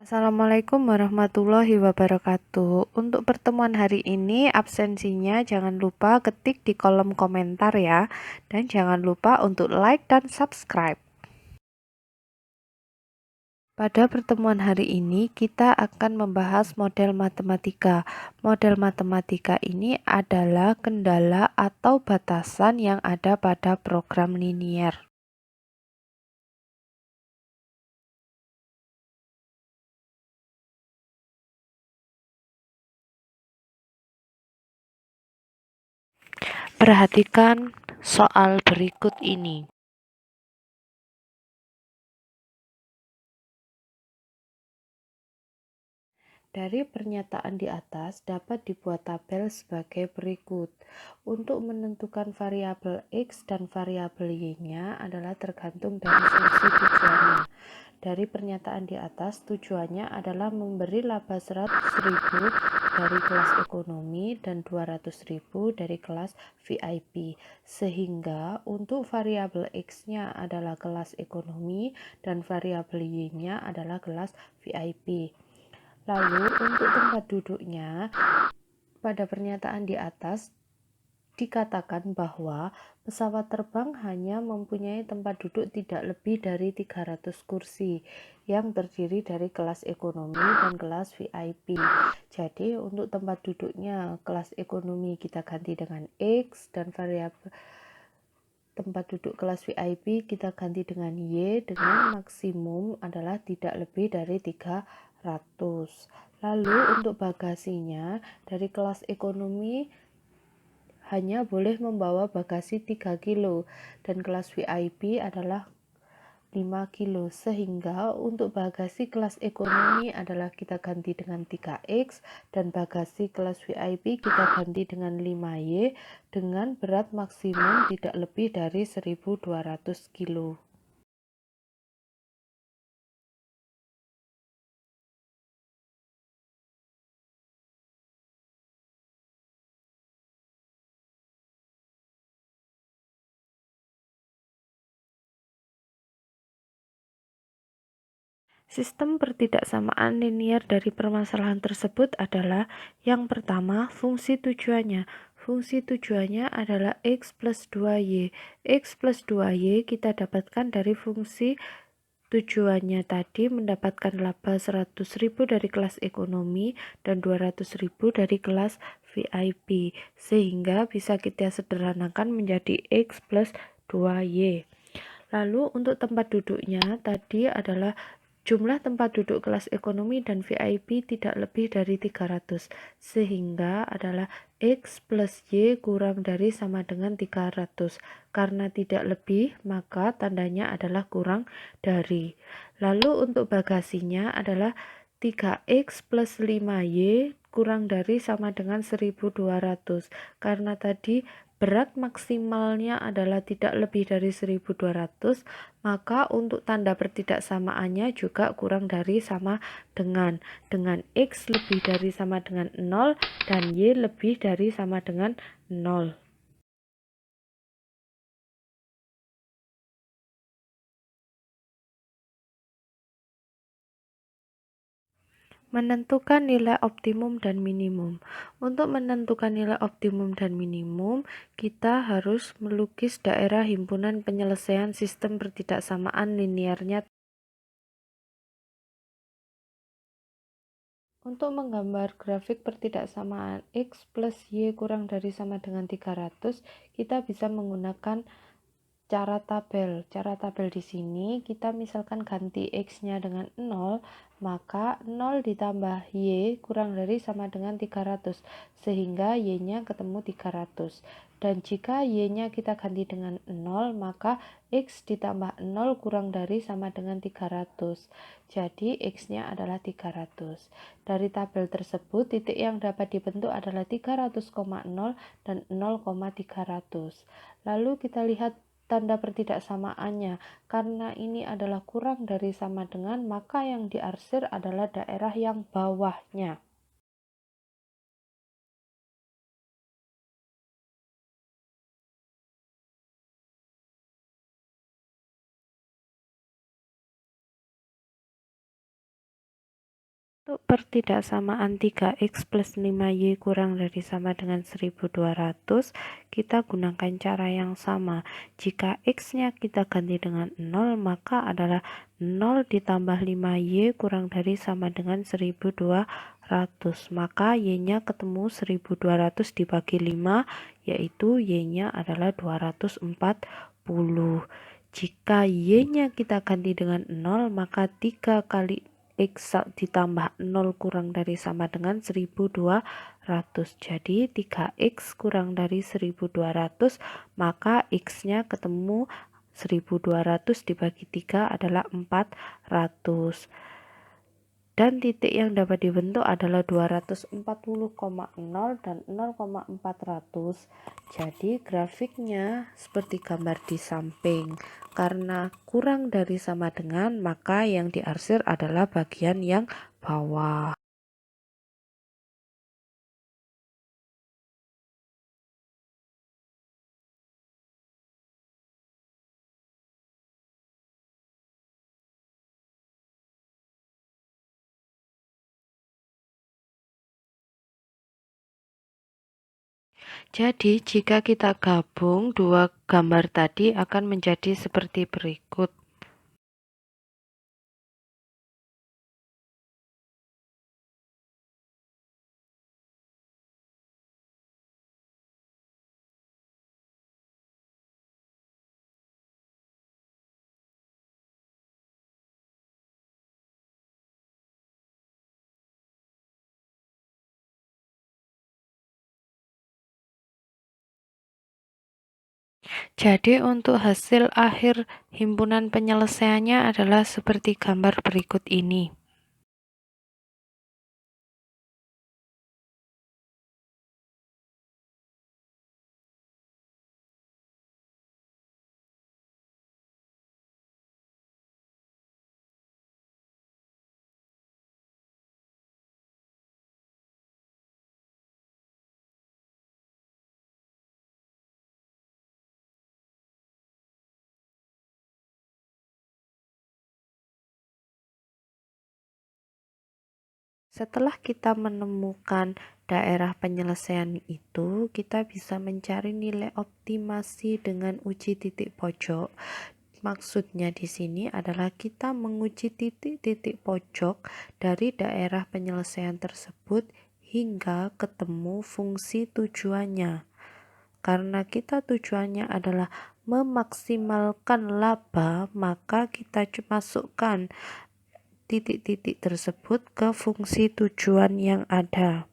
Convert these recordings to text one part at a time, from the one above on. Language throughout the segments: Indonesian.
Assalamualaikum warahmatullahi wabarakatuh. Untuk pertemuan hari ini, absensinya jangan lupa ketik di kolom komentar ya. Dan jangan lupa untuk like dan subscribe. Pada pertemuan hari ini, kita akan membahas model matematika. Model matematika ini adalah kendala atau batasan yang ada pada program linier. Perhatikan soal berikut ini. Dari pernyataan di atas dapat dibuat tabel sebagai berikut. Untuk menentukan variabel X dan variabel Y-nya adalah tergantung dari fungsi tujuannya. Dari pernyataan di atas, tujuannya adalah memberi laba 100.000 dari kelas ekonomi dan 200.000 dari kelas VIP. Sehingga untuk variabel X-nya adalah kelas ekonomi dan variabel Y-nya adalah kelas VIP. Lalu untuk tempat duduknya, pada pernyataan di atas dikatakan bahwa pesawat terbang hanya mempunyai tempat duduk tidak lebih dari 300 kursi yang terdiri dari kelas ekonomi dan kelas VIP. Jadi untuk tempat duduknya kelas ekonomi kita ganti dengan X dan variabel tempat duduk kelas VIP kita ganti dengan Y dengan maksimum adalah tidak lebih dari 300. Lalu untuk bagasinya dari kelas ekonomi hanya boleh membawa bagasi 3 kilo dan kelas VIP adalah 5 kilo, sehingga untuk bagasi kelas ekonomi adalah kita ganti dengan 3X dan bagasi kelas VIP kita ganti dengan 5Y dengan berat maksimum tidak lebih dari 1.200 kilo. Sistem pertidaksamaan linier dari permasalahan tersebut adalah yang pertama, fungsi tujuannya. Fungsi tujuannya adalah X plus 2Y. X plus 2Y kita dapatkan dari fungsi tujuannya tadi mendapatkan laba 100.000 dari kelas ekonomi dan 200.000 dari kelas VIP. Sehingga bisa kita sederhanakan menjadi X plus 2Y. Lalu untuk tempat duduknya tadi adalah jumlah tempat duduk kelas ekonomi dan VIP tidak lebih dari 300, sehingga adalah X plus Y kurang dari sama dengan 300. Karena tidak lebih, maka tandanya adalah kurang dari. Lalu untuk bagasinya adalah 3X plus 5Y kurang dari sama dengan 1.200. Karena tadi berat maksimalnya adalah tidak lebih dari 1.200, maka untuk tanda pertidaksamaannya juga kurang dari sama dengan X lebih dari sama dengan 0 dan Y lebih dari sama dengan 0. Menentukan nilai optimum dan minimum. Untuk menentukan nilai optimum dan minimum, kita harus melukis daerah himpunan penyelesaian sistem pertidaksamaan linearnya. Untuk menggambar grafik pertidaksamaan X plus Y kurang dari sama dengan 300, kita bisa menggunakan cara tabel. Cara tabel di sini kita misalkan ganti X-nya dengan 0, maka 0 ditambah Y kurang dari sama dengan 300, sehingga Y-nya ketemu 300. Dan jika Y-nya kita ganti dengan 0, maka X ditambah 0 kurang dari sama dengan 300. Jadi X-nya adalah 300. Dari tabel tersebut, titik yang dapat dibentuk adalah 300,0 dan 0,300. Lalu kita lihat tanda pertidaksamaannya. Karena ini adalah kurang dari sama dengan, maka yang diarsir adalah daerah yang bawahnya. Untuk pertidaksamaan 3x plus 5y kurang dari sama dengan 1200, kita gunakan cara yang sama. Jika x-nya kita ganti dengan 0, maka adalah 0 ditambah 5y kurang dari sama dengan 1200. Maka y-nya ketemu 1200 dibagi 5, yaitu y-nya adalah 240. Jika y-nya kita ganti dengan 0, maka 3 kali x ditambah 0 kurang dari sama dengan 1200. Jadi 3x kurang dari 1200, maka x-nya ketemu 1200 dibagi 3 adalah 400. Dan titik yang dapat dibentuk adalah 240,0 dan 0,400. Jadi grafiknya seperti gambar di samping. Karena kurang dari sama dengan, maka yang diarsir adalah bagian yang bawah. Jadi jika kita gabung dua gambar tadi akan menjadi seperti berikut. Jadi untuk hasil akhir himpunan penyelesaiannya adalah seperti gambar berikut ini. Setelah kita menemukan daerah penyelesaian itu, kita bisa mencari nilai optimasi dengan uji titik pojok. Maksudnya di sini adalah kita menguji titik-titik pojok dari daerah penyelesaian tersebut hingga ketemu fungsi tujuannya. Karena kita tujuannya adalah memaksimalkan laba, maka kita masukkan titik-titik tersebut ke fungsi tujuan yang ada.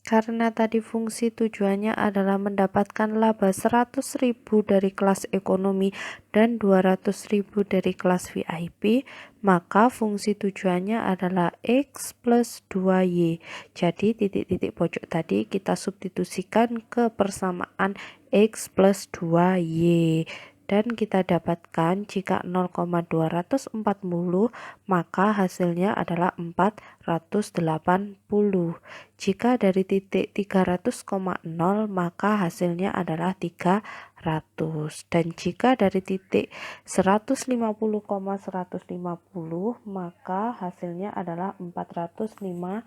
Karena tadi fungsi tujuannya adalah mendapatkan laba 100.000 dari kelas ekonomi dan 200.000 dari kelas VIP, maka fungsi tujuannya adalah X plus 2Y. Jadi titik-titik pojok tadi kita substitusikan ke persamaan X plus 2Y. Dan kita dapatkan jika 0,240 maka hasilnya adalah 480. Jika dari titik 300,0 maka hasilnya adalah 300. Dan jika dari titik 150,150 maka hasilnya adalah 450.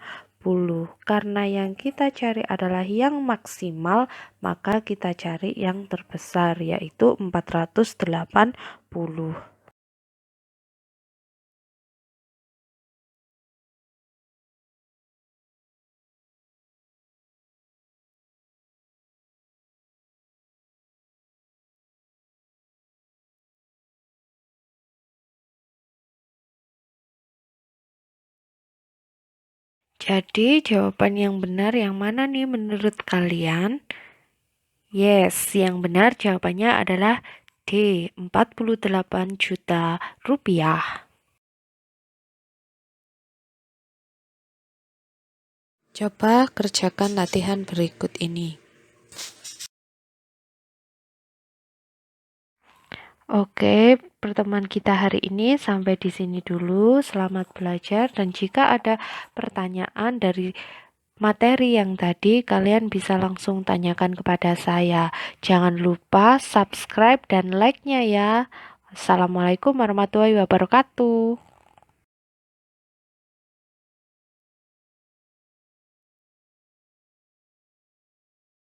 Karena yang kita cari adalah yang maksimal, maka kita cari yang terbesar yaitu 480. Jadi jawaban yang benar yang mana nih menurut kalian? Yes, yang benar jawabannya adalah D, 48 juta rupiah. Coba kerjakan latihan berikut ini. Oke, pertemuan kita hari ini sampai di sini dulu. Selamat belajar, dan jika ada pertanyaan dari materi yang tadi, kalian bisa langsung tanyakan kepada saya. Jangan lupa subscribe dan like-nya ya. Assalamualaikum warahmatullahi wabarakatuh.